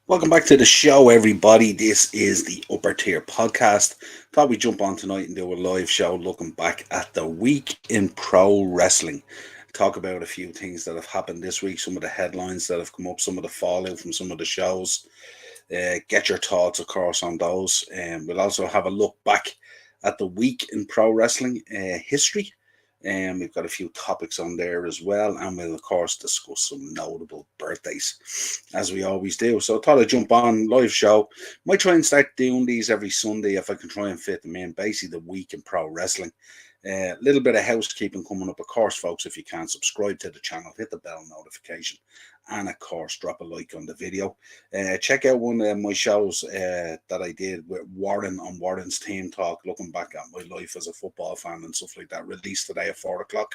Welcome back to the show, everybody. This is the Upper Tier Podcast. Thought we'd jump on tonight and do a live show looking back at the week in pro wrestling. Talk about a few things that have happened this week, some of the headlines that have come up, some of the fallout from some of the shows. Get your thoughts, of course, on those. And we'll also have a look back at the week in pro wrestling history. And we've got a few topics on there as well. And we'll, of course, discuss some notable birthdays, as we always do. So I thought I'd jump on live show. Might try and start doing these every Sunday if I can try and fit them in. Basically, the week in pro wrestling. A little bit of housekeeping coming up. Of course, folks, if you can, subscribe to the channel, hit the bell notification, and of course, drop a like on the video. Check out one of my shows that I did with Warren on Warren's Team Talk, looking back at my life as a football fan and stuff like that, released today at 4 o'clock.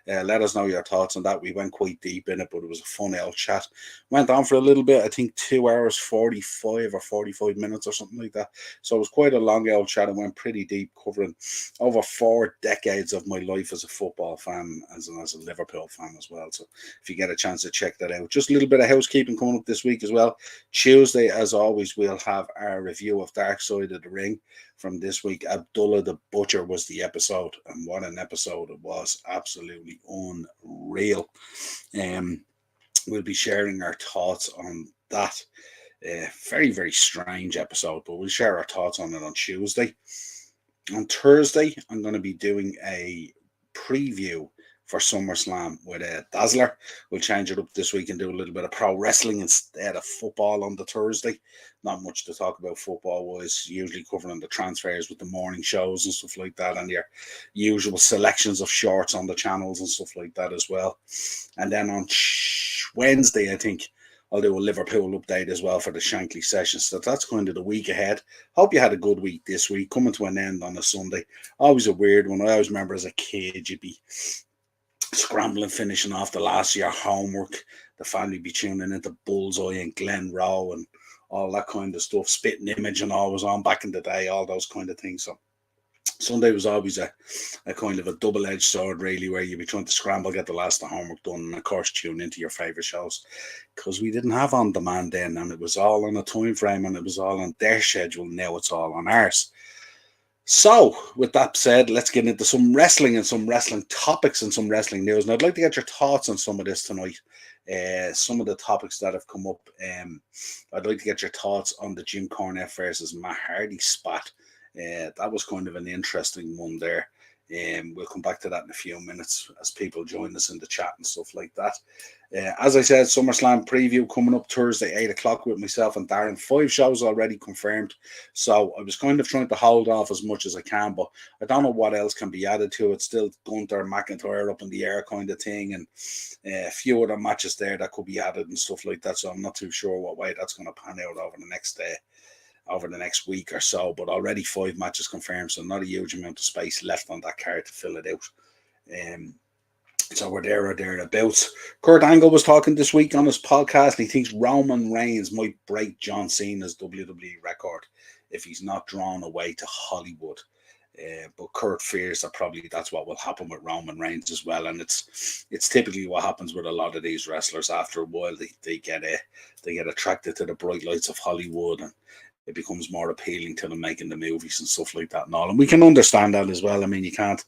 Let us know your thoughts on that. We went quite deep in it, but it was a fun old chat. Went on for a little bit, I think 2 hours, 45 or 45 minutes or something like that. So it was quite a long old chat. It went pretty deep, covering over 4 decades of my life as a football fan, as a Liverpool fan as well. So if you get a chance to check that out. Just a little bit of housekeeping coming up this week as well. Tuesday, as always, we'll have our review of Dark Side of the Ring from this week. Abdullah the Butcher was the episode, and what an episode it was. Absolutely unreal. We'll be sharing our thoughts on that. Very, very strange episode, but we'll share our thoughts on it on Tuesday. On Thursday, I'm going to be doing a preview for SummerSlam with Dazzler. We'll change it up this week and do a little bit of pro wrestling instead of football on the Thursday. Not much to talk about football-wise, usually covering the transfers with the morning shows and stuff like that, and your usual selections of shorts on the channels and stuff like that as well. And then on Wednesday, I think, I'll do a Liverpool update as well for the Shankly session. So that's kind of the week ahead. Hope you had a good week this week, coming to an end on a Sunday. Always a weird one. I always remember as a kid, you'd be scrambling, finishing off the last year homework. The family be tuning into Bullseye and Glen Rowe and all that kind of stuff. Spitting Image and all was on back in the day, all those kind of things. So Sunday was always a kind of a double-edged sword, really, where you'd be trying to scramble, get the last of homework done, and of course tune into your favourite shows, because we didn't have on demand then, and it was all on a time frame, and it was all on their schedule. Now it's all on ours. So, with that said, let's get into some wrestling and some wrestling topics and some wrestling news. And I'd like to get your thoughts on some of this tonight. Some of the topics that have come up. I'd like to get your thoughts on the Jim Cornette versus Matt Hardy spot. That was kind of an interesting one there. We'll come back to that in a few minutes as people join us in the chat and stuff like that. As I said, SummerSlam preview coming up Thursday, 8 o'clock with myself and Darren. 5 shows already confirmed. So I was kind of trying to hold off as much as I can, but I don't know what else can be added to it. Still Gunther, McIntyre up in the air kind of thing, and a few other matches there that could be added and stuff like that. So I'm not too sure what way that's going to pan out over the next week or so, but already 5 matches confirmed, so not a huge amount of space left on that card to fill it out. So we're there or thereabouts. Kurt Angle was talking this week on his podcast, and he thinks Roman Reigns might break John Cena's WWE record if he's not drawn away to Hollywood. But Kurt fears that probably that's what will happen with Roman Reigns as well, and it's typically what happens with a lot of these wrestlers. After a while, they get attracted to the bright lights of Hollywood, and it becomes more appealing to them making the movies and stuff like that and all. And we can understand that as well. I mean, you can't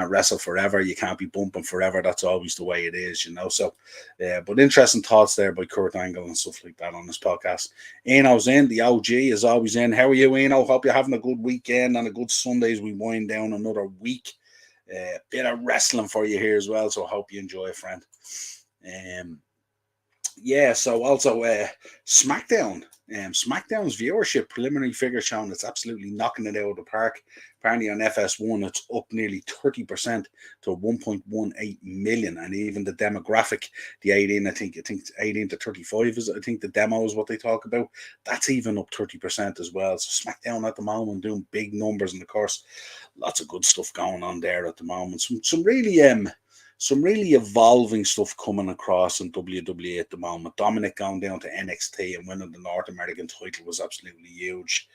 wrestle forever. You can't be bumping forever. That's always the way it is, you know. So, but interesting thoughts there by Kurt Angle and stuff like that on this podcast. Eno's in. The OG is always in. How are you, Eno? Hope you're having a good weekend and a good Sunday as we wind down another week. Bit of wrestling for you here as well. So I hope you enjoy, friend. So also SmackDown. SmackDown's viewership preliminary figure showing it's absolutely knocking it out of the park. Apparently on FS1 it's up nearly 30% to 1.18 million, and even the demographic, the 18, I think it's 18 to 35 is I think the demo is what they talk about. That's even up 30% as well. So SmackDown at the moment doing big numbers, and of course lots of good stuff going on there at the moment. Some really evolving stuff coming across in WWE at the moment. Dominic going down to NXT and winning the North American title was absolutely huge.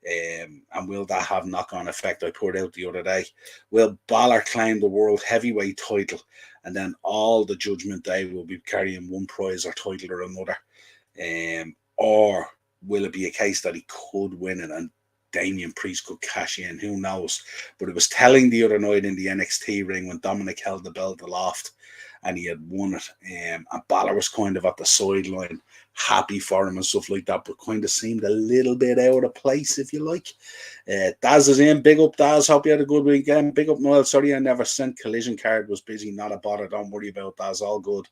And will that have knock-on effect? I put out the other day. Will Balor claim the World Heavyweight title, and then all the Judgment Day will be carrying one prize or title or another? Or will it be a case that he could win it and Damian Priest could cash in? Who knows? But it was telling the other night in the NXT ring when Dominic held the belt aloft and he had won it. And Balor was kind of at the sideline, happy for him and stuff like that, but kind of seemed a little bit out of place, if you like. Daz is in. Big up, Daz. Hope you had a good weekend. Big up, Niall. Sorry I never sent. Collision card was busy. Not a bother. Don't worry about that. All good.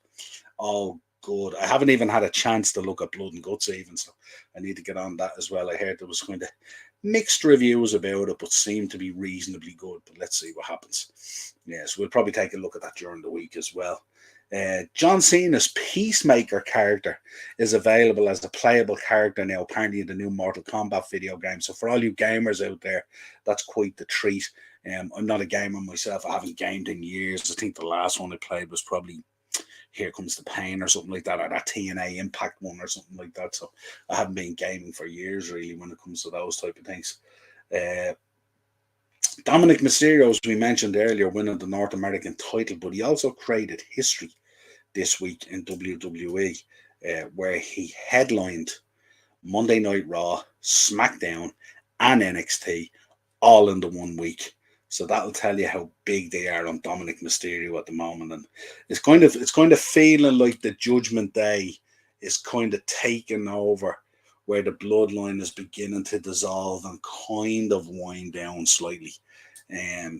All good. I haven't even had a chance to look at Blood and Guts even, so I need to get on that as well. I heard there was kind of mixed reviews about it, but seemed to be reasonably good. But let's see what happens. Yes, we'll probably take a look at that during the week as well. John Cena's Peacemaker character is available as a playable character now, apparently in the new Mortal Kombat video game. So for all you gamers out there, that's quite the treat. I'm not a gamer myself. I haven't gamed in years. I think the last one I played was probably Here Comes the Pain or something like that, or that TNA Impact one or something like that. So I haven't been gaming for years, really, when it comes to those type of things. Dominic Mysterio, as we mentioned earlier, winning the North American title, but he also created history this week in WWE, where he headlined Monday Night Raw, SmackDown, and NXT all in the 1 week. So that'll tell you how big they are on Dominic Mysterio at the moment, and it's kind of feeling like the Judgment Day is kind of taking over, where the bloodline is beginning to dissolve and kind of wind down slightly.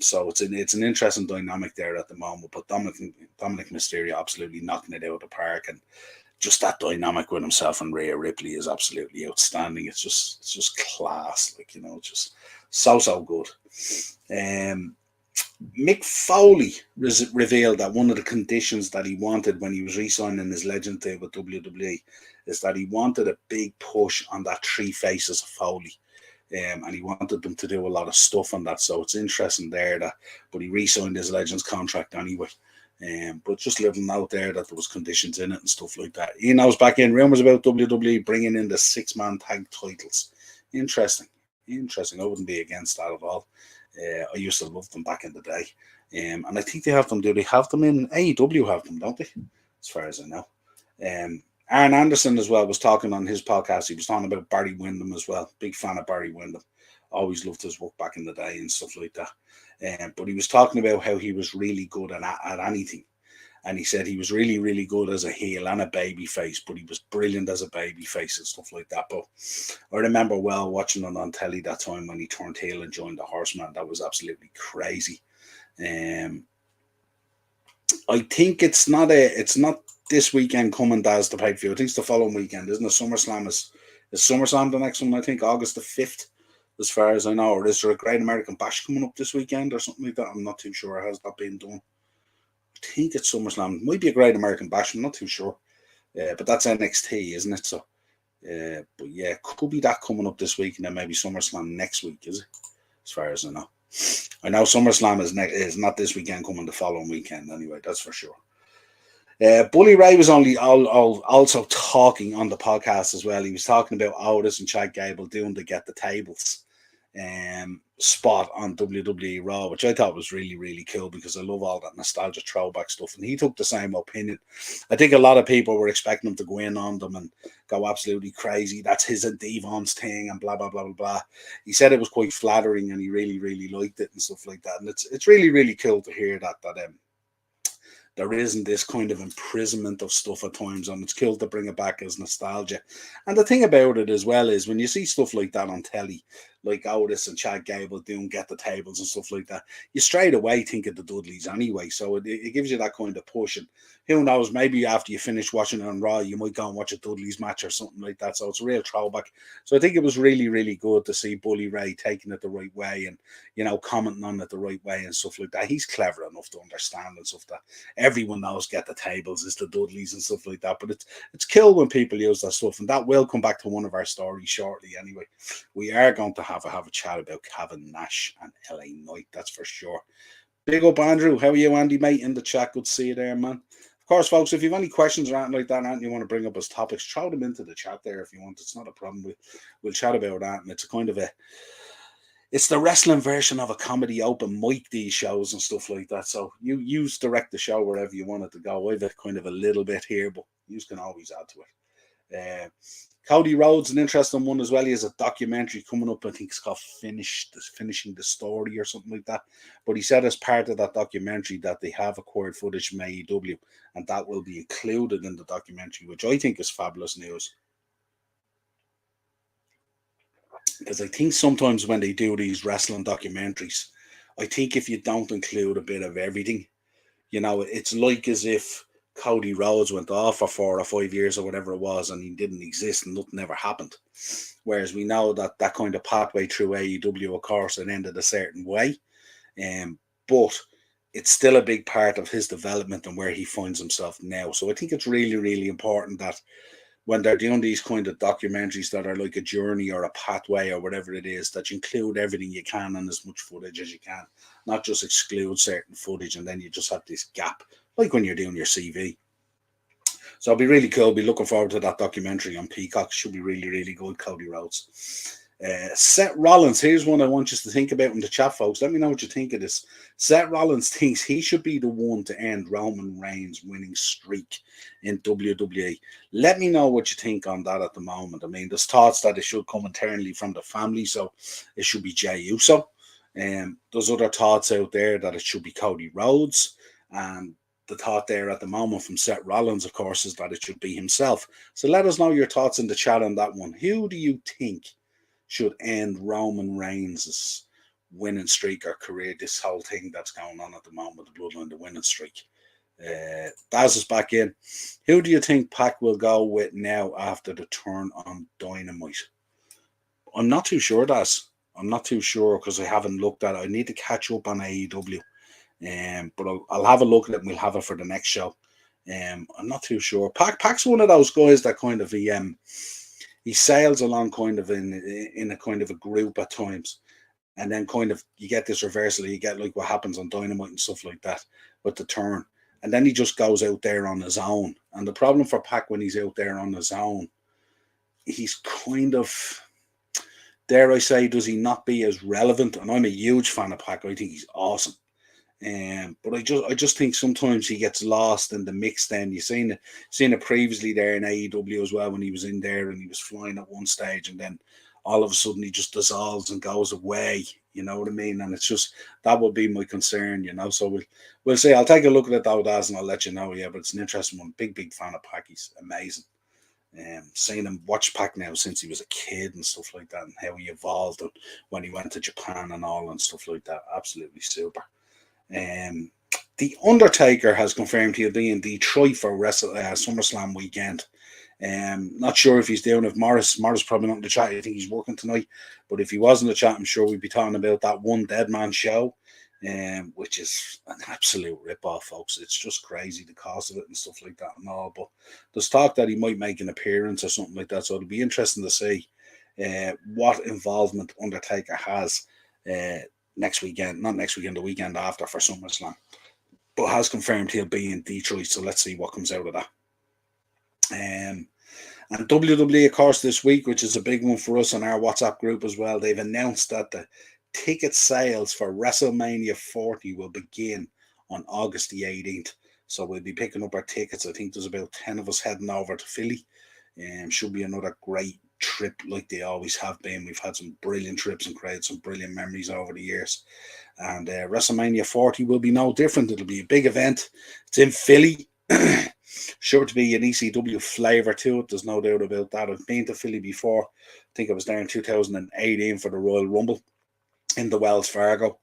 So it's an interesting dynamic there at the moment. But Dominic Mysterio absolutely knocking it out of the park, and just that dynamic with himself and Rhea Ripley is absolutely outstanding. It's just class, like, you know, just so good. Mick Foley revealed that one of the conditions that he wanted when he was re-signing his legend deal with WWE is that he wanted a big push on that Three Faces of Foley. And he wanted them to do a lot of stuff on that. So it's interesting there but he re-signed his Legends contract anyway. But just living out there that there was conditions in it and stuff like that. I was back in rumours about WWE bringing in the 6-man tag titles. Interesting. I wouldn't be against that at all. I used to love them back in the day. And I think they have them. Do they have them in AEW? Have them, don't they? As far as I know. Aaron Anderson as well was talking on his podcast. He was talking about Barry Windham as well. Big fan of Barry Windham. Always loved his work back in the day and stuff like that. But he was talking about how he was really good at anything. And he said he was really, really good as a heel and a baby face, but he was brilliant as a baby face and stuff like that. But I remember well watching it on telly that time when he turned heel and joined the Horseman. That was absolutely crazy. I think it's not this weekend coming as the pay-per-view. I think it's the following weekend, isn't it? SummerSlam is SummerSlam the next one, I think, August the 5th, as far as I know. Or is there a Great American Bash coming up this weekend or something like that? I'm not too sure. Has that been done? I think it's SummerSlam. It might be a Great American Bash. I'm not too sure. But that's NXT, isn't it? So, but yeah, could be that coming up this week, and then maybe SummerSlam next week, is it? As far as I know. I know SummerSlam is not this weekend, coming the following weekend anyway, that's for sure. Bully Ray was also talking on the podcast as well. He was talking about Otis and Chad Gable doing the Get the Tables spot on WWE Raw, which I thought was really, really cool because I love all that nostalgia throwback stuff. And he took the same opinion. I think a lot of people were expecting him to go in on them and go absolutely crazy. That's his and Devon's thing and blah, blah, blah, blah, blah. He said it was quite flattering and he really, really liked it and stuff like that. And it's really, really cool to hear that there isn't this kind of imprisonment of stuff at times, and it's cool to bring it back as nostalgia. And the thing about it as well is when you see stuff like that on telly, like Otis and Chad Gable doing Get the Tables and stuff like that, you straight away think of the Dudleys anyway. So it gives you that kind of push. And who knows, maybe after you finish watching it on Raw, you might go and watch a Dudleys match or something like that. So it's a real throwback. So I think it was really, really good to see Bully Ray taking it the right way and, you know, commenting on it the right way and stuff like that. He's clever enough to understand and stuff that everyone knows Get the Tables is the Dudleys and stuff like that. But it's cool when people use that stuff. And that will come back to one of our stories shortly anyway. We are going to have a chat about Kevin Nash and LA Knight, that's for sure. Big up, Andrew. How are you, Andy, mate, in the chat? Good to see you there, man. Of course, folks, if you have any questions or anything like that, and you want to bring up as topics, throw them into the chat there if you want. It's not a problem. We'll chat about that. And it's a kind of it's the wrestling version of a comedy open mic, these shows and stuff like that. So you direct the show wherever you want it to go. I've kind of a little bit here, but you can always add to it. Cody Rhodes, an interesting one as well. He has a documentary coming up. I think it's called Finishing the Story or something like that. But he said as part of that documentary that they have acquired footage from AEW, and that will be included in the documentary, which I think is fabulous news. Because I think sometimes when they do these wrestling documentaries, I think if you don't include a bit of everything, it's like as if Cody Rhodes went off for 4 or 5 years or whatever it was, and he didn't exist and nothing ever happened. Whereas we know that that kind of pathway through AEW, of course, it ended a certain way, but it's still a big part of his development and where he finds himself now. So I think it's really, really important that when they're doing these kind of documentaries that are like a journey or a pathway or whatever it is, that you include everything you can and as much footage as you can, not just exclude certain footage and then you just have this gap, like when you're doing your CV. So it'll be really cool. Be looking forward to that documentary on Peacock. Should be really, really good, Cody Rhodes. Seth Rollins, here's one I want you to think about in the chat, folks. Let me know what you think of this. Seth Rollins thinks he should be the one to end Roman Reigns' winning streak in WWE. Let me know what you think on that at the moment. I mean, there's thoughts that it should come internally from the family, so it should be Jey Uso. There's other thoughts out there that it should be Cody Rhodes. And the thought there at the moment from Seth Rollins, of course, is that it should be himself. So let us know your thoughts in the chat on that one. Who do you think should end Roman Reigns' winning streak or career, this whole thing that's going on at the moment, the Bloodline, the winning streak? Daz is back in. Who do you think Pac will go with now after the turn on Dynamite? I'm not too sure, Daz. I'm not too sure because I haven't looked at it. I need to catch up on AEW. But I'll have a look at it and we'll have it for the next show. I'm not too sure. Pac's one of those guys that kind of he sails along kind of in a kind of a group at times, and then kind of you get this reversal. You get like what happens on Dynamite and stuff like that with the turn, and then he just goes out there on his own. And the problem for Pac when he's out there on his own, he's kind of, dare I say, does he not be as relevant? And I'm a huge fan of Pac. I think he's awesome. But I just think sometimes he gets lost in the mix. Then you've seen it previously there in AEW as well when he was in there and he was flying at one stage and then all of a sudden he just dissolves and goes away. You know what I mean? And it's just that would be my concern. So we'll see. I'll take a look at it though, Daz, and I'll let you know. Yeah, but it's an interesting one. Big fan of Pac. He's amazing. Seeing him watch Pac now since he was a kid and stuff like that, and how he evolved and when he went to Japan and all and stuff like that. Absolutely super. The Undertaker has confirmed he'll be in Detroit for SummerSlam weekend. Not sure if he's doing it. Morris probably not in the chat. I think he's working tonight. But if he was in the chat, I'm sure we'd be talking about that one Dead Man show, which is an absolute rip-off, folks. It's just crazy, the cost of it and stuff like that and all. But there's talk that he might make an appearance or something like that. So it'll be interesting to see what involvement Undertaker has next weekend, not next weekend, the weekend after for SummerSlam, but has confirmed he'll be in Detroit. So let's see what comes out of that. And WWE, of course, this week, which is a big one for us on our WhatsApp group as well, they've announced that the ticket sales for WrestleMania 40 will begin on August the 18th. So we'll be picking up our tickets. I think there's about 10 of us heading over to Philly. Should be another great trip like they always have been. We've had some brilliant trips and created some brilliant memories over the years. And WrestleMania 40 will be no different. It'll be a big event. It's in Philly. Sure to be an ECW flavour to it. There's no doubt about that. I've been to Philly before. I think I was there in 2018 for the Royal Rumble in the Wells Fargo.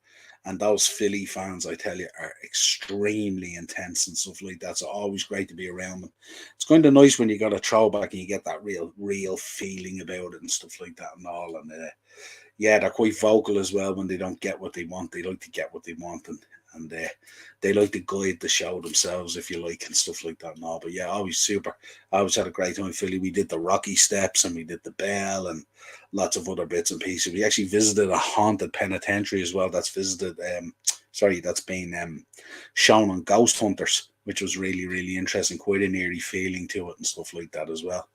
And those Philly fans, I tell you, are extremely intense and stuff like that. So always great to be around them. It's kind of nice when you got a throwback and you get that real feeling about it and stuff like that and all. And yeah, they're quite vocal as well when they don't get what they want. They like to get what they want, and they like to guide the show themselves, if you like, and stuff like that and all. But yeah, always super. I always had a great time in Philly. We did the Rocky Steps and we did the Bell and lots of other bits and pieces. We actually visited a haunted penitentiary as well. That's been shown on Ghost Hunters, which was really interesting. Quite an eerie feeling to it and stuff like that as well.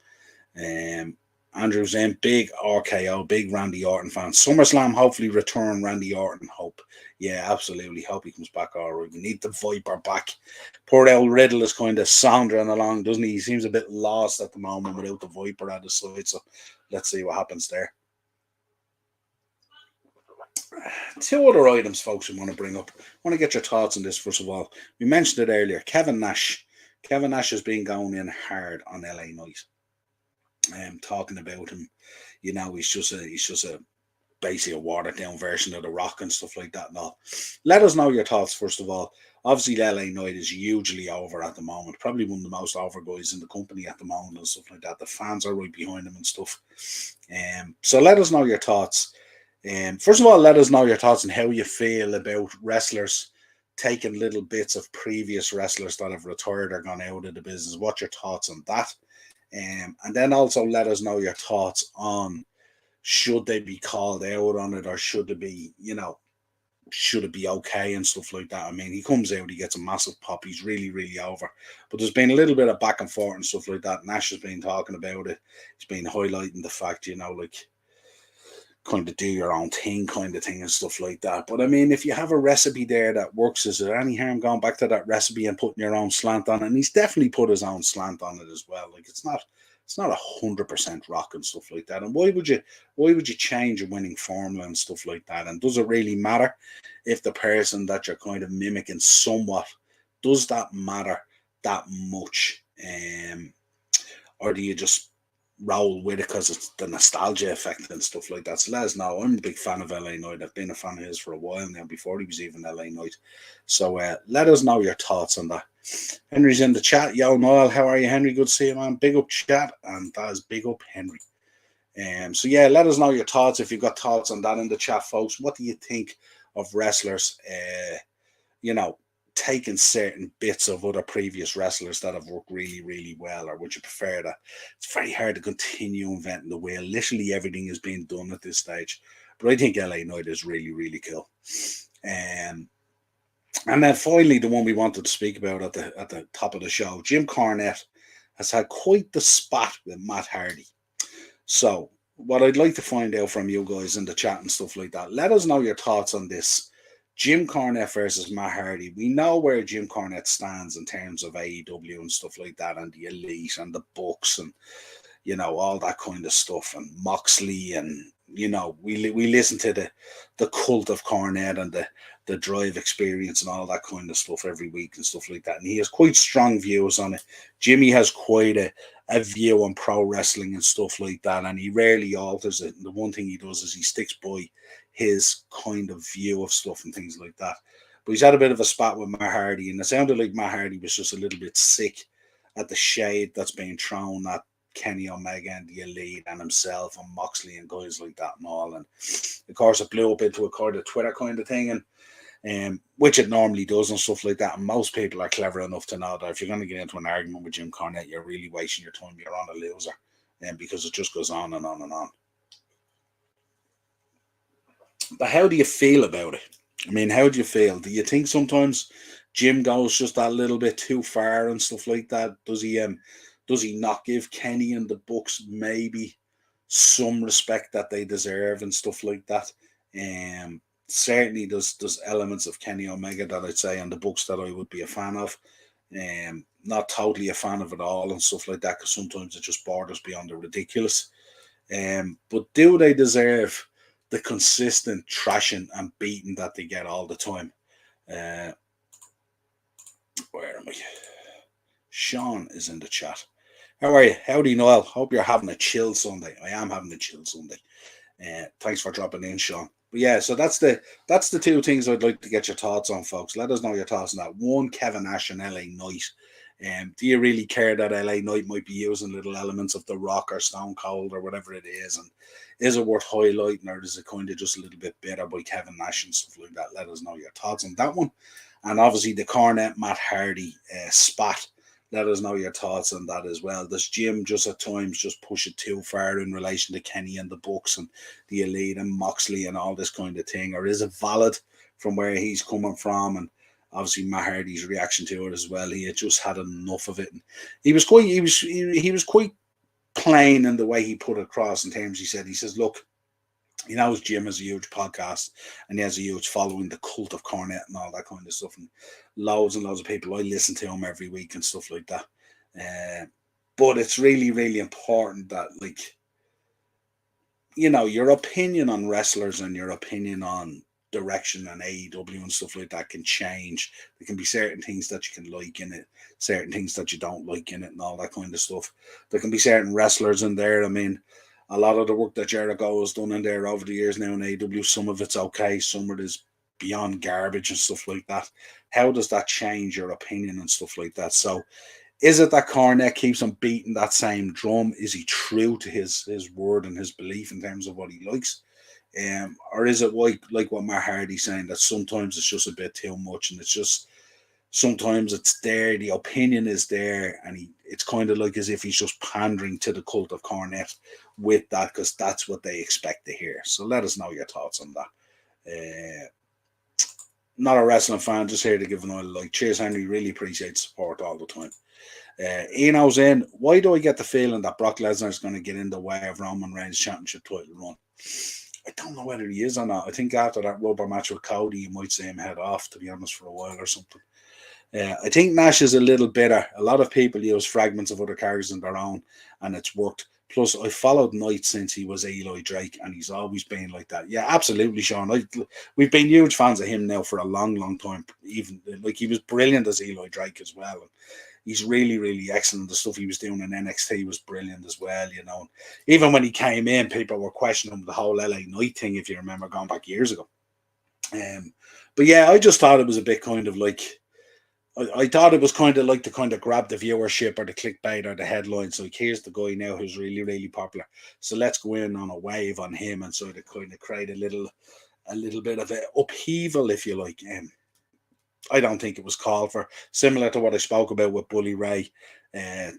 Andrew's in, big RKO, big Randy Orton fan. SummerSlam, hopefully return Randy Orton, hope. yeah, absolutely. Hope he comes back all right. We need the Viper back. Poor old Riddle is kind of sauntering along, doesn't he? He seems a bit lost at the moment without the Viper at his side. So let's see what happens there. Two other items, folks, we want to bring up. I want to get your thoughts on this, first of all. We mentioned it earlier. Kevin Nash. Kevin Nash has been going in hard on LA Knight. Talking about him, he's just a basically a watered down version of The Rock and stuff like that and all. Let us know your thoughts, first of all. Obviously, LA Knight is hugely over at the moment. Probably one of the most over guys in the company at the moment and stuff like that. The fans are right behind him and stuff. So let us know your thoughts. First of all, let us know your thoughts on how you feel about wrestlers taking little bits of previous wrestlers that have retired or gone out of the business. What's your thoughts on that? And then also let us know your thoughts on, should they be called out on it, or should it be, should it be okay and stuff like that. I mean, he comes out, he gets a massive pop, he's really, really over. But there's been a little bit of back and forth and stuff like that. Nash has been talking about it. He's been highlighting the fact, like, kind of do your own thing kind of thing and stuff like that. But I mean, if you have a recipe there that works, is there any harm going back to that recipe and putting your own slant on it? And he's definitely put his own slant on it as well. Like, it's not 100% Rock and stuff like that. And why would you change a winning formula and stuff like that? And does it really matter if the person that you're kind of mimicking somewhat, does that matter that much? Or do you just roll with it because it's the nostalgia effect and stuff like that? So let us know. I'm a big fan of LA Knight. I've been a fan of his for a while now, before he was even LA Knight. So let us know your thoughts on that. Henry's in the chat. Yo, Niall, how are you, Henry? Good to see you, man. Big up chat, and that is big up Henry. So yeah, let us know your thoughts if you've got thoughts on that in the chat, folks. What do you think of wrestlers, taking certain bits of other previous wrestlers that have worked really, really well, or would you prefer that? It's very hard to continue inventing the wheel. Literally everything is being done at this stage. But I think LA Knight is really, really cool. And then finally, the one we wanted to speak about at the top of the show, Jim Cornette has had quite the spat with Matt Hardy. So what I'd like to find out from you guys in the chat and stuff like that, let us know your thoughts on this. Jim Cornette versus Matt Hardy. We know where Jim Cornette stands in terms of AEW and stuff like that, and the Elite and the Bucks and, all that kind of stuff, and Moxley, and, we listen to the cult of Cornette and the Drive experience and all that kind of stuff every week and stuff like that. And he has quite strong views on it. Jimmy has quite a view on pro wrestling and stuff like that, and he rarely alters it. And the one thing he does is he sticks by his kind of view of stuff and things like that. But he's had a bit of a spat with Matt Hardy, and it sounded like Matt Hardy was just a little bit sick at the shade that's being thrown at Kenny Omega and the Elite and himself and Moxley and guys like that and all. And of course it blew up into a kind of Twitter kind of thing, and which it normally does and stuff like that. And most people are clever enough to know that if you're going to get into an argument with Jim Cornette, you're really wasting your time. You're on a loser, and because it just goes on and on and on. But how do you feel about it? I mean, how do you feel? Do you think sometimes Jim goes just that little bit too far and stuff like that? Does he not give Kenny and the Bucks maybe some respect that they deserve and stuff like that? Certainly there's elements of Kenny Omega that I'd say and the Bucks that I would be a fan of. Not totally a fan of it all and stuff like that, because sometimes it just borders beyond the ridiculous. But do they deserve the consistent trashing and beating that they get all the time? Where am I? Sean is in the chat. How are you? Howdy, Niall. Hope you're having a chill Sunday. I am having a chill Sunday. Thanks for dropping in, Sean. But yeah, so that's the two things I'd like to get your thoughts on, folks. Let us know your thoughts on that. One, Kevin Nash and LA Knight. Do you really care that LA Knight might be using little elements of The Rock or Stone Cold or whatever it is? And is it worth highlighting, or is it kind of just a little bit bitter by Kevin Nash and stuff like that? Let us know your thoughts on that one. And obviously the Cornette Matt Hardy spat. Let us know your thoughts on that as well. Does Jim just at times just push it too far in relation to Kenny and the Bucks and the Elite and Moxley and all this kind of thing? Or is it valid from where he's coming from? And obviously Matt Hardy's reaction to it as well. He had just had enough of it. And he was quite plain in the way he put it across in terms he says, look, He knows Jim has a huge podcast and he has a huge following, the cult of Cornet and all that kind of stuff. And loads of people, I listen to him every week and stuff like that. Uh, but it's really, really important that, like, your opinion on wrestlers and your opinion on direction and AEW and stuff like that can change. There can be certain things that you can like in it, certain things that you don't like in it, and all that kind of stuff. There can be certain wrestlers in there. I mean, a lot of the work that Jericho has done in there over the years now in AEW, some of it's okay, some of it is beyond garbage and stuff like that. How does that change your opinion and stuff like that? So is it that Cornette keeps on beating that same drum? Is he true to his word and his belief in terms of what he likes? Or is it like what Matt Hardy's saying, that sometimes it's just a bit too much, and it's just sometimes it's there, the opinion is there, and it's kind of like as if he's just pandering to the cult of Cornette with that, because that's what they expect to hear. So let us know your thoughts on that. Uh, Not a wrestling fan, just here to give an oil like. Cheers, Henry. Really appreciate support all the time. Eno's in. Why do I get the feeling that Brock Lesnar is going to get in the way of Roman Reigns' championship title run? I don't know whether he is or not. I think after that rubber match with Cody, you might see him head off, to be honest, for a while or something. I think Nash is a little bitter. A lot of people use fragments of other characters in their own, and it's worked. Plus, I followed Knight since he was Eli Drake, and he's always been like that. Yeah, absolutely, Sean. We've been huge fans of him now for a long, long time. Even like he was brilliant as Eli Drake as well. And he's really, really excellent. The stuff he was doing in NXT was brilliant as well. Even when he came in, people were questioning the whole LA Knight thing, if you remember, going back years ago. But yeah, I just thought it was a bit kind of like, I thought it was kind of like to kind of grab the viewership or the clickbait or the headlines. Like, here's the guy now who's really, really popular. So let's go in on a wave on him and sort of kind of create a little bit of an upheaval, if you like. I don't think it was called for. Similar to what I spoke about with Bully Ray, uh,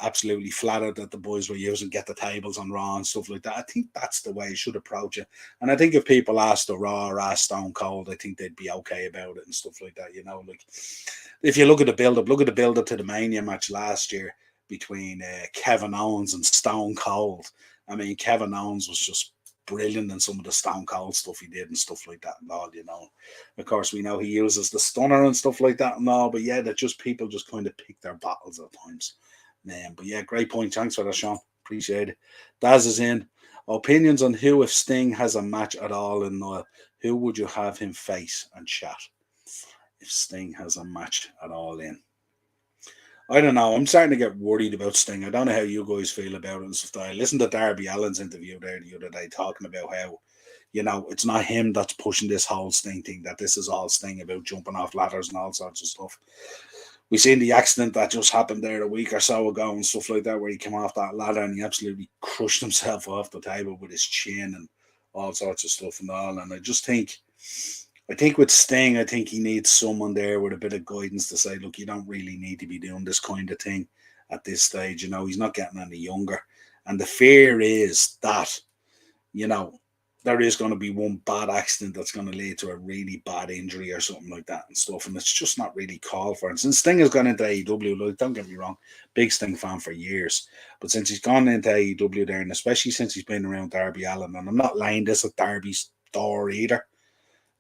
absolutely flattered that the boys were using Get the Tables on Raw and stuff like that. I think that's the way you should approach it. And I think if people asked the Raw or asked Stone Cold, I think they'd be okay about it and stuff like that. Like if you look at the build up to the Mania match last year between Kevin Owens and Stone Cold. I mean, Kevin Owens was just brilliant in some of the Stone Cold stuff he did and stuff like that and all. Of course, we know he uses the stunner and stuff like that and all, but yeah, that just people just kind of pick their battles at times. But yeah, great point. Thanks for that, Sean. Appreciate it. Daz is in. Opinions on who, if Sting has a match at all in Niall, who would you have him face and chat? If Sting has a match at all in. I don't know. I'm starting to get worried about Sting. I don't know how you guys feel about it and stuff. I listened to Darby Allin's interview there the other day talking about how, it's not him that's pushing this whole Sting thing, that this is all Sting about jumping off ladders and all sorts of stuff. We seen the accident that just happened there a week or so ago and stuff like that, where he came off that ladder and he absolutely crushed himself off the table with his chin and all sorts of stuff and all. And I think with Sting, I think he needs someone there with a bit of guidance to say, look, you don't really need to be doing this kind of thing at this stage. He's not getting any younger. And the fear is that, there is going to be one bad accident that's going to lead to a really bad injury or something like that and stuff. And it's just not really called for. And since Sting has gone into AEW, like, don't get me wrong, big Sting fan for years. But since he's gone into AEW there, and especially since he's been around Darby Allin, and I'm not laying this at Darby's door either,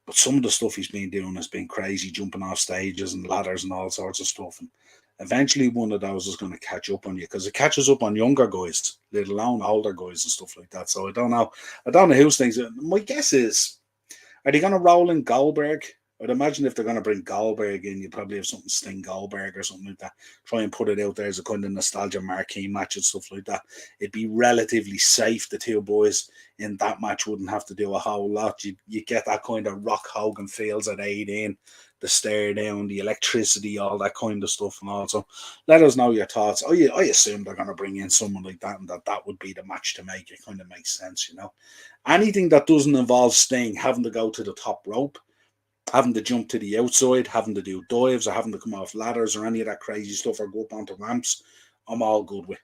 but some of the stuff he's been doing has been crazy, jumping off stages and ladders and all sorts of stuff. And eventually one of those is going to catch up on you, because it catches up on younger guys, let alone older guys and stuff like that. So I don't know. I don't know who's things. My guess is, are they going to roll in Goldberg? I'd imagine if they're going to bring Goldberg in, you probably have something Sting Goldberg or something like that. Try and put it out there as a kind of nostalgia marquee match and stuff like that. It'd be relatively safe. The two boys in that match wouldn't have to do a whole lot. You get that kind of Rock Hogan feels at 18, the stare down, the electricity, all that kind of stuff. And also, let us know your thoughts. I assume they're going to bring in someone like that, and that would be the match to make. It kind of makes sense, Anything that doesn't involve Sting having to go to the top rope, having to jump to the outside, having to do dives, or having to come off ladders, or any of that crazy stuff, or go up onto ramps, I'm all good with.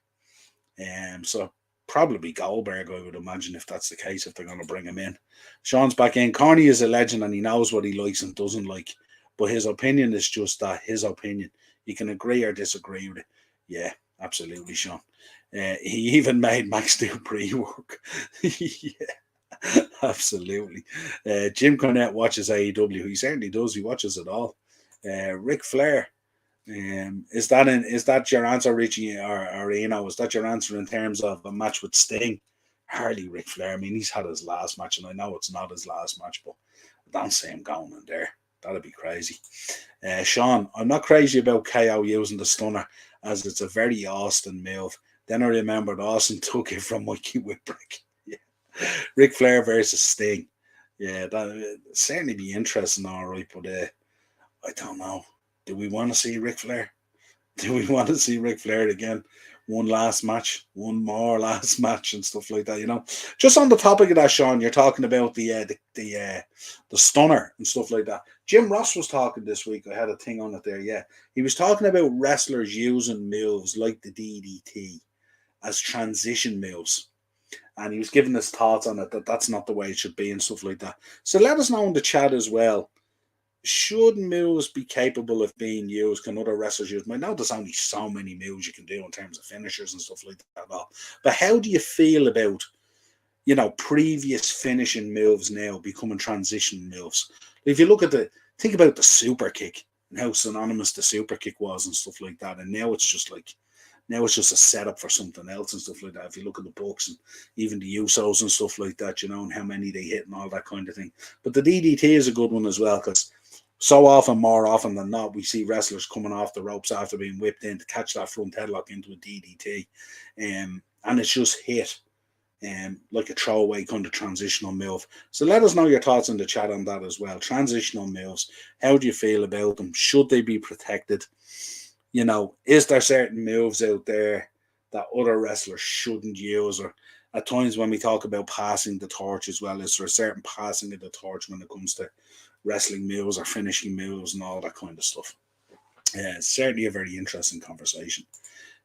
So probably Goldberg, I would imagine, if that's the case, if they're going to bring him in. Sean's back in. Carney is a legend, and he knows what he likes and doesn't like, but his opinion is just that, his opinion. You can agree or disagree with it. Yeah, absolutely, Sean. He even made Max do pre-work. Yeah. Absolutely. Jim Cornette watches AEW. He certainly does. He watches it all. Ric Flair. Is that your answer, Richie, or is that your answer in terms of a match with Sting? Hardly Ric Flair. I mean, he's had his last match, and I know it's not his last match, but I don't see him going in there. That'd be crazy. Sean, I'm not crazy about KO using the stunner, as it's a very Austin move. Then I remembered Austin took it from Mikey Whipwreck. Yeah. Ric Flair versus Sting. Yeah, that certainly be interesting, all right, but I don't know. Do we want to see Ric Flair? Do we want to see Ric Flair again? One last match, one more last match, and stuff like that. Just on the topic of that, Sean, you're talking about the stunner and stuff like that. Jim Ross was talking this week. I had a thing on it there. Yeah, he was talking about wrestlers using moves like the DDT as transition moves, and he was giving his thoughts on it that that's not the way it should be and stuff like that. So let us know in the chat as well. Should moves be capable of being used? Can other wrestlers use? I know there's only so many moves you can do in terms of finishers and stuff like that. But how do you feel about, previous finishing moves now becoming transition moves? If you think about the super kick and how synonymous the super kick was and stuff like that. And now it's just a setup for something else and stuff like that. If you look at the books and even the Usos and stuff like that, and how many they hit and all that kind of thing. But the DDT is a good one as well, because so often, more often than not, we see wrestlers coming off the ropes after being whipped in to catch that front headlock into a DDT. And it's just hit like a throwaway kind of transitional move. So let us know your thoughts in the chat on that as well. Transitional moves, how do you feel about them? Should they be protected? Is there certain moves out there that other wrestlers shouldn't use? Or at times when we talk about passing the torch as well, is there a certain passing of the torch when it comes to wrestling moves or finishing moves and all that kind of stuff? It's certainly a very interesting conversation.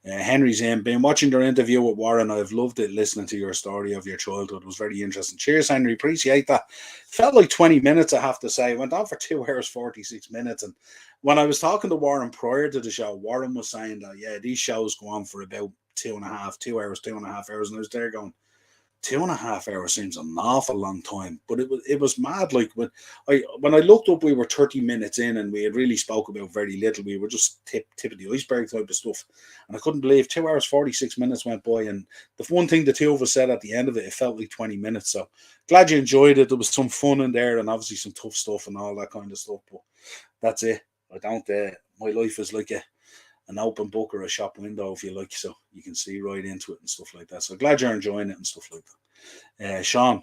Henry's been watching your interview with Warren. I've loved it listening to your story of your childhood. It was very interesting. Cheers, Henry. Appreciate that. Felt like 20 minutes, I have to say. It went on for 2 hours, 46 minutes. And when I was talking to Warren prior to the show, Warren was saying that, yeah, these shows go on for about 2 hours, 2.5 hours. And I was there going, 2.5 hours seems an awful long time, but it was mad. Like when I looked up, we were 30 minutes in, and we had really spoke about very little. We were just tip of the iceberg type of stuff, and I couldn't believe 2 hours 46 minutes went by. And the one thing the two of us said at the end of it, it felt like 20 minutes. So glad you enjoyed it. There was some fun in there, and obviously some tough stuff and all that kind of stuff. But that's it. I don't. My life is like an open book or a shop window, if you like, so you can see right into it and stuff like that. So glad you're enjoying it and stuff like that. Sean,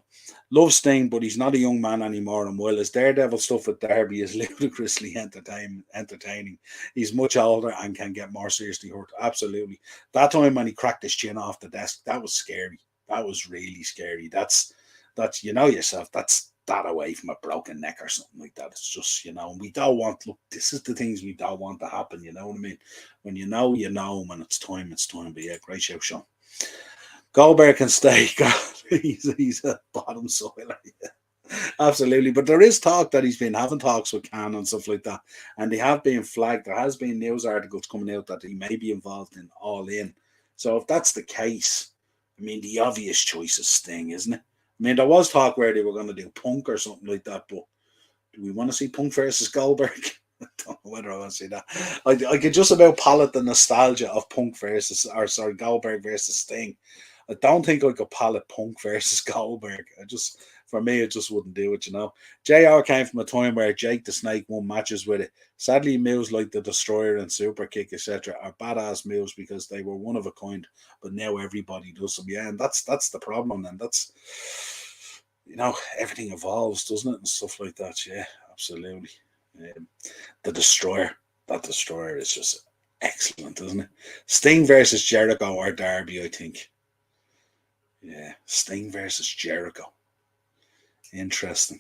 loves Sting, but he's not a young man anymore. And while his Daredevil stuff with Darby is ludicrously entertaining, he's much older and can get more seriously hurt. Absolutely. That time when he cracked his chin off the desk, that was scary. That was really scary. That's yourself. That's that away from a broken neck or something like that. It's just, we don't want, look, this is the things we don't want to happen, you know what I mean? When you know, when it's time, it's time. But yeah, great show, Sean. Goldberg can stay. God, he's a bottom soiler. Yeah. Absolutely. But there is talk that he's been having talks with Khan and stuff like that. And they have been flagged. There has been news articles coming out that he may be involved in All In. So if that's the case, I mean, the obvious choice is Sting, isn't it? I mean, there was talk where they were going to do Punk or something like that, but do we want to see Punk versus Goldberg? I don't know whether I want to see that. I could just about palate the nostalgia of Goldberg versus Sting. I don't think I could palate Punk versus Goldberg. For me, it just wouldn't do it, JR came from a time where Jake the Snake won matches with it. Sadly, moves like the Destroyer and Super Kick, etc., are badass moves because they were one of a kind, but now everybody does them. Yeah, and that's the problem. And that's, everything evolves, doesn't it? And stuff like that. Yeah, absolutely. The Destroyer. That Destroyer is just excellent, isn't it? Sting versus Jericho or Darby, I think. Yeah, Sting versus Jericho. Interesting.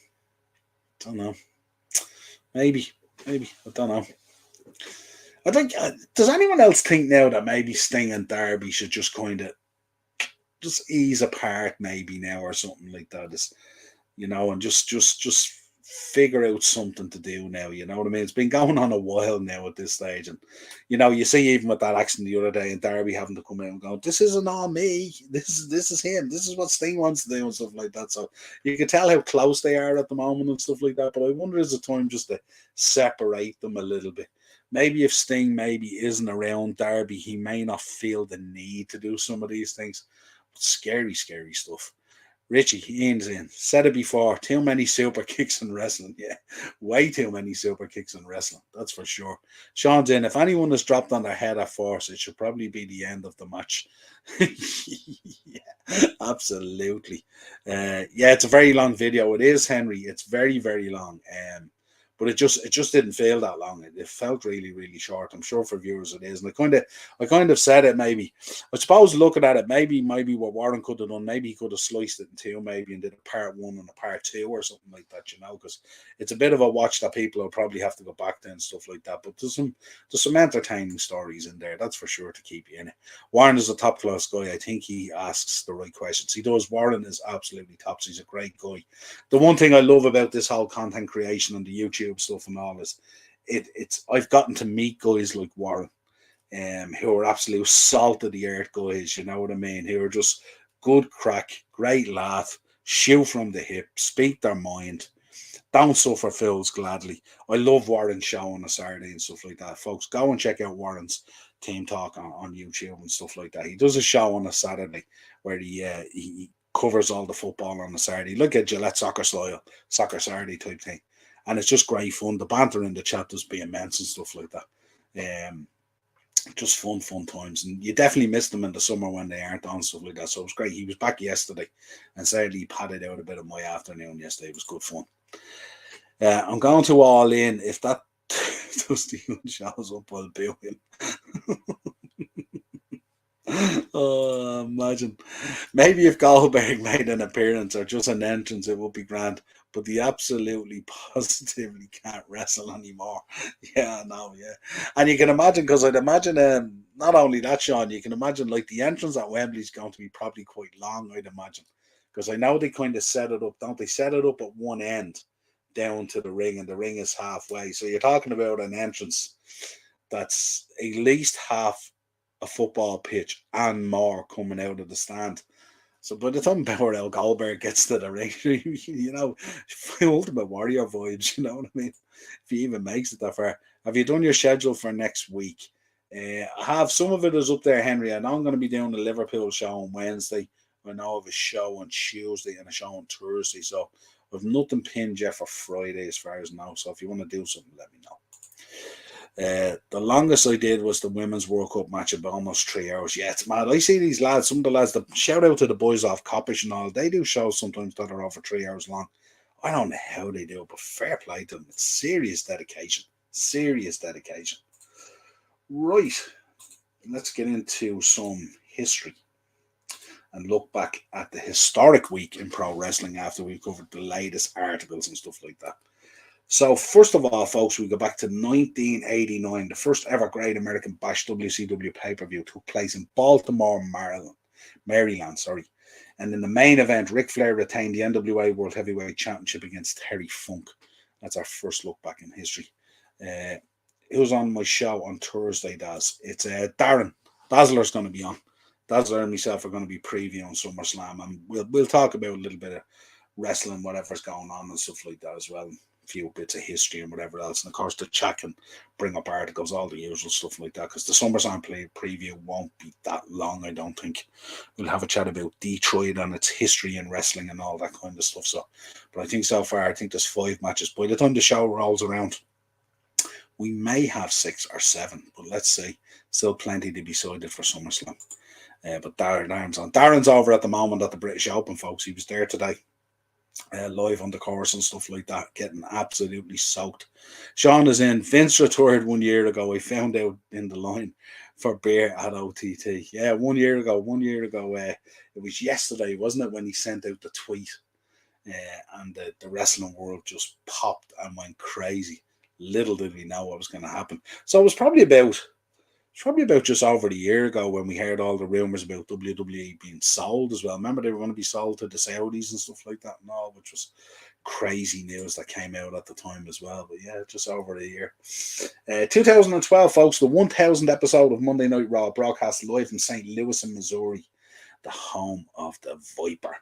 Don't know. Maybe. I don't know. I think. Does anyone else think now that maybe Sting and Darby should just kind of just ease apart, maybe now or something like that? And just figure out something to do now. You know what I mean? It's been going on a while now at this stage, and you see even with that accident the other day, and Darby having to come out and go, "This isn't all me. This is him. This is what Sting wants to do," and stuff like that. So you can tell how close they are at the moment and stuff like that. But I wonder is the time just to separate them a little bit. Maybe if Sting maybe isn't around Darby, he may not feel the need to do some of these things. Scary, scary stuff. Richie, Ian's in. Said it before. Too many super kicks in wrestling. Yeah, way too many super kicks in wrestling. That's for sure. Sean's in. If anyone is dropped on their head at force, it should probably be the end of the match. Yeah, absolutely. Yeah, it's a very long video. It is, Henry. It's very, very long. But it just didn't feel that long. It felt really, really short. I'm sure for viewers it is. And I kind of said it maybe. I suppose looking at it, maybe what Warren could have done, maybe he could have sliced it in two, maybe, and did a part one and a part two or something like that, because it's a bit of a watch that people will probably have to go back to and stuff like that. But there's some entertaining stories in there, that's for sure, to keep you in it. Warren is a top class guy. I think he asks the right questions. He does. Warren is absolutely tops. He's a great guy. The one thing I love about this whole content creation and the YouTube stuff and all is it's I've gotten to meet guys like Warren, who are absolute salt of the earth guys, you know what I mean? Who are just good crack, great laugh, shoot from the hip, speak their mind, don't suffer fools gladly. I love Warren's show on a Saturday and stuff like that. Folks, go and check out Warren's Team Talk on YouTube and stuff like that. He does a show on a Saturday where he covers all the football on a Saturday. Look at Gillette Soccer Style, Soccer Saturday type thing. And it's just great fun. The banter in the chat does be immense and stuff like that. Just fun times, and you definitely miss them in the summer when they aren't on, stuff like that. So it was great. He was back yesterday, and sadly he padded out a bit of my afternoon yesterday. It was good fun. I'm going to All In. If that Dusty shows up, I'll boo him. Oh, imagine. Maybe if Goldberg made an appearance or just an entrance, it would be grand. But he absolutely positively can't wrestle anymore. Yeah, no, yeah. And you can imagine, because I'd imagine not only that, Sean, you can imagine like the entrance at Wembley is going to be probably quite long, I'd imagine. Because I know they kind of set it up, don't they? Set it up at one end down to the ring, and the ring is halfway. So you're talking about an entrance that's at least half a football pitch and more coming out of the stand. So by the time Power El Goldberg gets to the ring, Ultimate Warrior vibes, you know what I mean? If he even makes it that far. Have you done your schedule for next week? I have. Some of it is up there, Henry. I know I'm going to be doing the Liverpool show on Wednesday. I know I have a show on Tuesday and a show on Thursday. So I've nothing pinned yet for Friday as far as now. So if you want to do something, let me know. The longest I did was the Women's World Cup match of almost 3 hours. Yeah, it's mad. I see these lads, some of the lads, shout out to the boys off Coppish and all, they do shows sometimes that are over 3 hours long. I don't know how they do it, but fair play to them. It's serious dedication. Serious dedication. Right. Let's get into some history and look back at the historic week in pro wrestling after we've covered the latest articles and stuff like that. So, first of all, folks, we go back to 1989. The first ever Great American Bash WCW pay-per-view took place in Baltimore, Maryland. And in the main event, Ric Flair retained the NWA World Heavyweight Championship against Terry Funk. That's our first look back in history. It was on my show on Thursday, Daz. It's Darren. Dazzler's going to be on. Dazzler and myself are going to be previewing SummerSlam, and we'll talk about a little bit of wrestling, whatever's going on and stuff like that as well. A few bits of history and whatever else. And of course, the chat can bring up articles, all the usual stuff like that, because the SummerSlam preview won't be that long, I don't think. We'll have a chat about Detroit and its history in wrestling and all that kind of stuff. So, but I think so far, there's 5 matches. By the time the show rolls around, we may have 6 or 7, but let's see. Still plenty to be decided for SummerSlam. But Darren's on. Darren's over at the moment at the British Open, folks. He was there today. Live on the course and stuff like that, getting absolutely soaked. Sean is in. Vince retired 1 year ago. I found out in the line for beer at OTT. Yeah, 1 year ago. 1 year ago. It was yesterday, wasn't it, when he sent out the tweet? And the wrestling world just popped and went crazy. Little did we know what was going to happen. So it was probably about It's probably about just over a year ago when we heard all the rumors about WWE being sold as well. Remember, they were going to be sold to the Saudis and stuff like that and all, which was crazy news that came out at the time as well. But yeah, just over a year. 2012, folks, the 1000th episode of Monday Night Raw broadcast live in St. Louis in Missouri, the home of the Viper.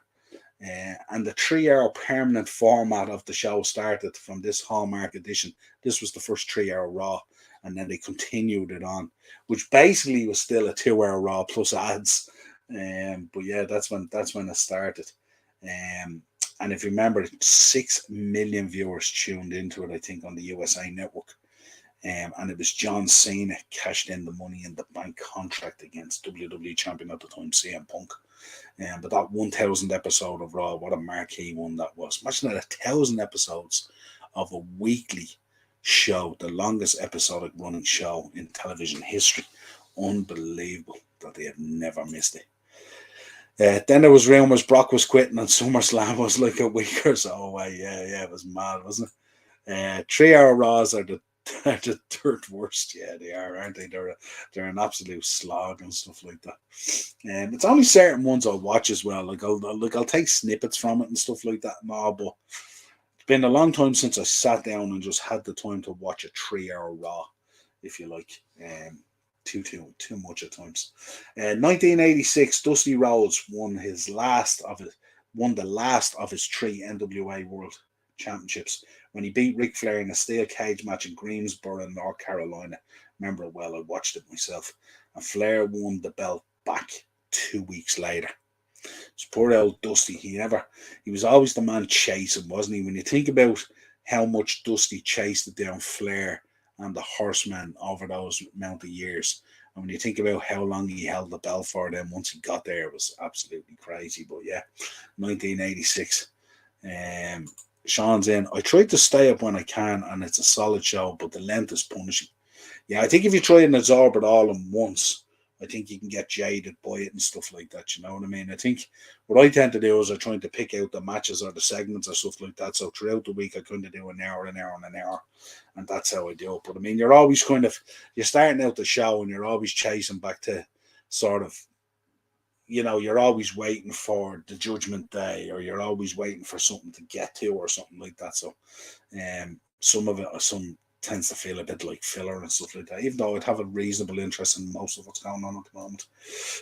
And the 3-hour permanent format of the show started from this Hallmark edition. This was the first 3-hour Raw, and then they continued it on, which basically was still a 2-hour Raw plus ads. But yeah, that's when it started. And if you remember, 6 million viewers tuned into it, I think, on the USA Network. And it was John Cena cashed in the Money in the Bank contract against WWE champion at the time, CM Punk. But that 1000th episode of Raw, what a marquee one that was. Imagine that 1,000 episodes of a weekly show, the longest episodic running show in television history. Unbelievable that they have never missed it. Then there was rumors Brock was quitting and SummerSlam was like a week or so away. Yeah, it was mad, wasn't it? 3-hour Raws are the third worst. Yeah, they are, aren't they? They're an absolute slog and stuff like that. It's only certain ones I'll watch as well. I'll take snippets from it and stuff like that and all, but it's been a long time since I sat down and just had the time to watch a 3-hour Raw, if you like. Too much at times. 1986, Dusty Rhodes won the last of his 3 NWA World Championships when he beat Ric Flair in a steel cage match in Greensboro, North Carolina. Remember it well, I watched it myself. And Flair won the belt back 2 weeks later. It's poor old Dusty. He was always the man chasing, wasn't he? When you think about how much Dusty chased it down Flair and the Horseman over those amount of years, and when you think about how long he held the belt for them, once he got there, it was absolutely crazy. But yeah, 1986. Sean's in. I try to stay up when I can, and it's a solid show, but the length is punishing. Yeah, I think if you try and absorb it all in once, I think you can get jaded by it and stuff like that. You know what I mean? I think what I tend to do is I'm trying to pick out the matches or the segments or stuff like that. So throughout the week, I kind of do an hour, and an hour. And that's how I do it. But I mean, you're always you're starting out the show and you're always chasing back to sort of, you're always waiting for the Judgment Day, or you're always waiting for something to get to or something like that. So some tends to feel a bit like filler and stuff like that, even though I'd have a reasonable interest in most of what's going on at the moment.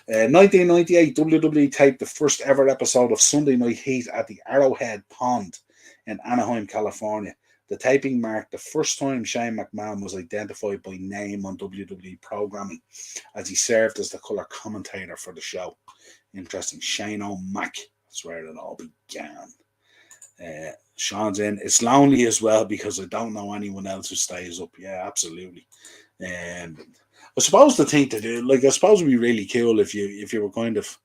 1998, WWE taped the first ever episode of Sunday Night Heat at the Arrowhead Pond in Anaheim, California. The taping marked the first time Shane McMahon was identified by name on WWE programming, as he served as the color commentator for the show. Interesting. Shane O'Mac. That's where it all began. Sean's in. It's lonely as well because I don't know anyone else who stays up. Yeah, absolutely. I suppose the thing to do, I suppose it'd be really cool if you were kind of,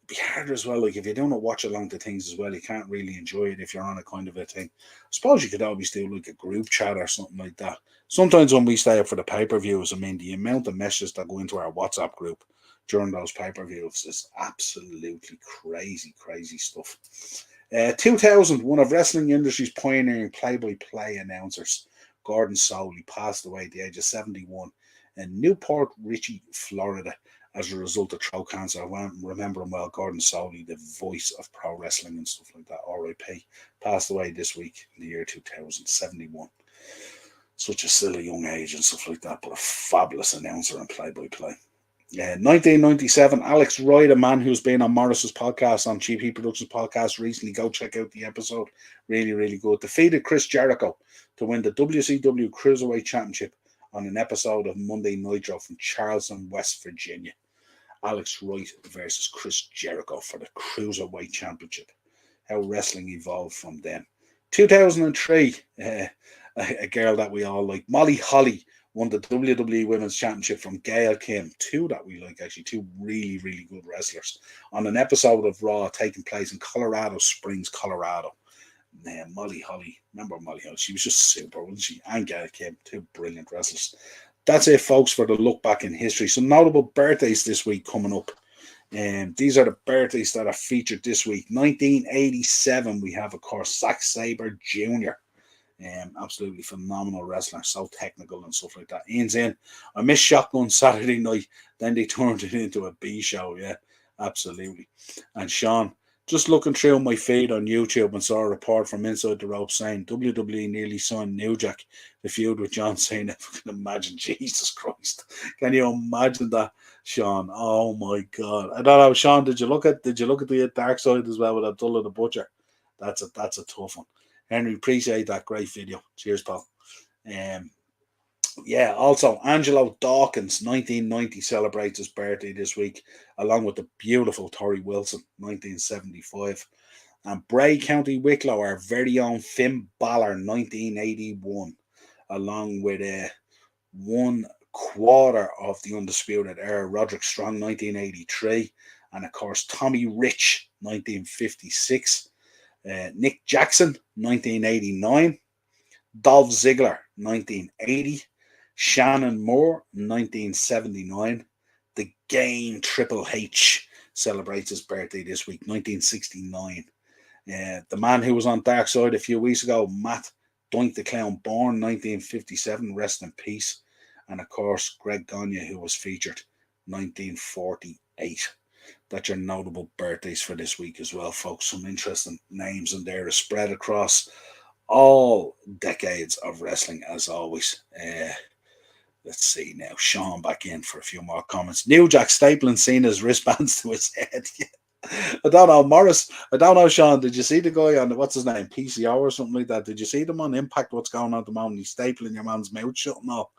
be harder as well. Like if you don't watch along to things as well, you can't really enjoy it if you're on a kind of a thing. I suppose you could always do like a group chat or something like that. Sometimes when we stay up for the pay-per-views, I mean, the amount of messages that go into our WhatsApp group during those pay-per-views is absolutely crazy stuff. 2000, one of wrestling industry's pioneering play-by-play announcers, Gordon Solie, passed away at the age of 71 in Newport Richey, Florida, as a result of throat cancer. I remember him well, Gordon Solie, the voice of pro wrestling and stuff like that, R.I.P., passed away this week in the year 2071. Such a silly young age and stuff like that, but a fabulous announcer and play-by-play. 1997, Alex Wright, a man who's been on Morris's podcast, on GP Productions podcast recently, go check out the episode, really good, defeated Chris Jericho to win the WCW Cruiserweight Championship on an episode of Monday Nitro from Charleston, West Virginia. Alex Wright versus Chris Jericho for the Cruiserweight Championship. How wrestling evolved from then. 2003, a girl that we all like, Molly Holly, won the WWE Women's Championship from Gail Kim. Two that we like, actually. Two really good wrestlers. On an episode of Raw taking place in Colorado Springs, Colorado. Molly Holly. Remember Molly Holly? She was just super, wasn't she? And Gail Kim. Two brilliant wrestlers. That's it, folks, for the look back in history. Some notable birthdays this week coming up. These are the birthdays that are featured this week. 1987, we have, of course, Zack Sabre Jr. Absolutely phenomenal wrestler, so technical and stuff like that. Ian's in. I missed Shotgun Saturday night. Then they turned it into a B show. Yeah, absolutely. And Sean, just looking through my feed on YouTube and saw a report from Inside the Rope saying WWE nearly signed New Jack to feud with John Cena. I can imagine, Jesus Christ. Can you imagine that, Sean? Oh my God. I don't know, Sean, did you look at the dark side as well with Abdullah the Butcher? That's a tough one. Henry, appreciate that great video. Cheers, pal. Um, yeah, also Angelo Dawkins, 1990, celebrates his birthday this week, along with the beautiful Tori Wilson, 1975. And Bray County Wicklow, our very own Finn Balor, 1981, along with 1/4 of the Undisputed Era, Roderick Strong, 1983, and of course Tommy Rich, 1956. Nick Jackson, 1989. Dolph Ziggler, 1980. Shannon Moore, 1979. The Game Triple H celebrates his birthday this week, 1969. The man who was on Dark Side a few weeks ago, Matt Doink the Clown, born 1957, rest in peace. And of course, Greg Gagne, who was featured 1948. That's your notable birthdays for this week as well, folks. Some interesting names in there are spread across all decades of wrestling, as always. Let's see now. Sean back in for a few more comments. New Jack stapling Cena's wristbands to his head. I don't know, Morris. I don't know, Sean. Did you see the guy on what's his name, PCO or something like that? Did you see them on Impact? What's going on at the moment? He's stapling your man's mouth shut. No,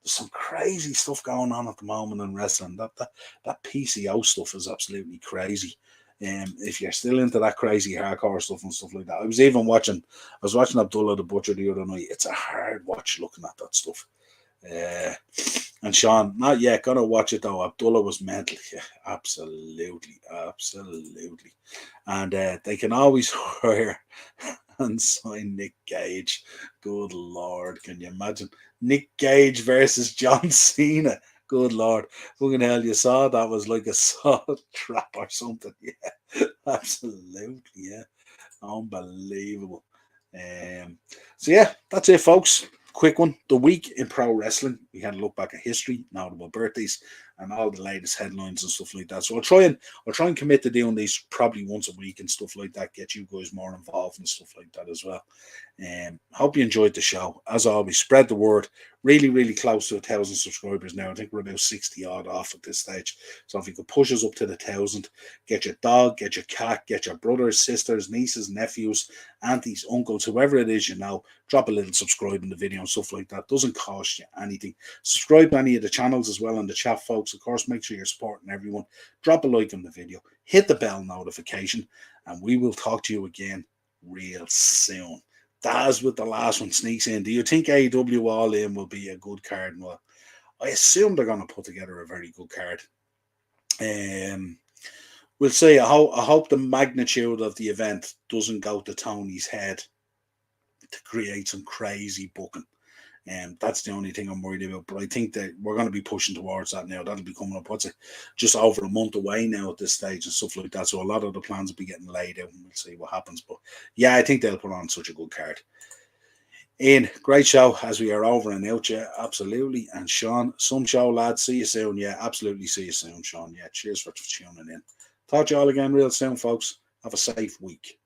there's some crazy stuff going on at the moment in wrestling. That PCO stuff is absolutely crazy. If you're still into that crazy hardcore stuff and stuff like that, I was watching Abdullah the Butcher the other night. It's a hard watch looking at that stuff. And Sean, not yet, gonna watch it though. Abdullah was mental. Yeah, absolutely. And they can always hire and sign Nick Gage. Good Lord, can you imagine Nick Gage versus John Cena? Good Lord, fucking hell! You saw that was like a saw trap or something. Yeah, absolutely. Yeah, unbelievable. So yeah, that's it, folks. Quick one. The week in pro wrestling. We had a look back at history, notable birthdays, and all the latest headlines and stuff like that. So I'll try and commit to doing these probably once a week and stuff like that. Get you guys more involved and stuff like that as well. Hope you enjoyed the show. As always, spread the word. Really, really close to 1,000 subscribers now. I think we're about 60 odd off at this stage. So if you could push us up to the 1,000, get your dog, get your cat, get your brothers, sisters, nieces, nephews, aunties, uncles, whoever it is, drop a little subscribe in the video and stuff like that. Doesn't cost you anything. Subscribe to any of the channels as well in the chat, folks. Of course, make sure you're supporting everyone. Drop a like on the video. Hit the bell notification, and we will talk to you again real soon. Daz with the last one sneaks in. Do you think AEW All In will be a good card? Well, I assume they're going to put together a very good card. We'll see. I hope the magnitude of the event doesn't go to Tony's head to create some crazy booking. That's the only thing I'm worried about. But I think that we're going to be pushing towards that now. That'll be coming up, just over a month away now at this stage and stuff like that. So a lot of the plans will be getting laid out and we'll see what happens. But yeah, I think they'll put on such a good card. Ian, great show as we are over and out, yeah, absolutely. And Sean, some show, lads. See you soon. Yeah, absolutely. See you soon, Sean. Yeah, cheers for tuning in. Talk to you all again real soon, folks. Have a safe week.